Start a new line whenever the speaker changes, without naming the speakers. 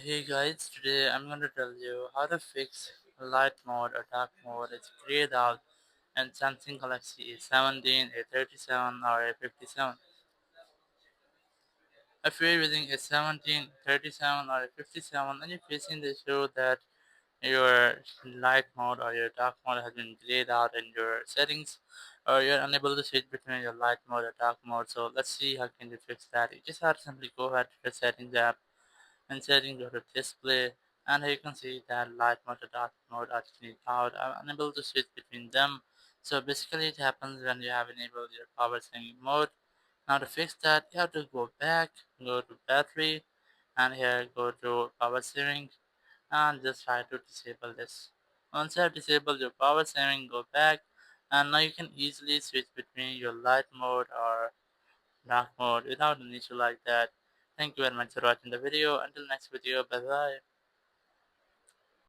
Hey guys, today I'm going to tell you how to fix light mode or dark mode. It's grayed out in Samsung Galaxy A17, A37 or A57. If you're using A17, 37 or A57 and you're facing the issue that your light mode or your dark mode has been grayed out in your settings or you're unable to switch between your light mode or dark mode, so let's see how can you fix that. You just have to simply go ahead to the settings app and setting your display, and here you can see that light mode and dark mode are cleaned out. I'm unable to switch between them. So basically it happens when you have enabled your power saving mode. Now to fix that you have to go back, go to battery, and here go to power saving and just try to disable this. Once you have disabled your power saving, go back, and now you can easily switch between your light mode or dark mode without an issue like that. Thank you very much for watching the video. Until next video, bye bye.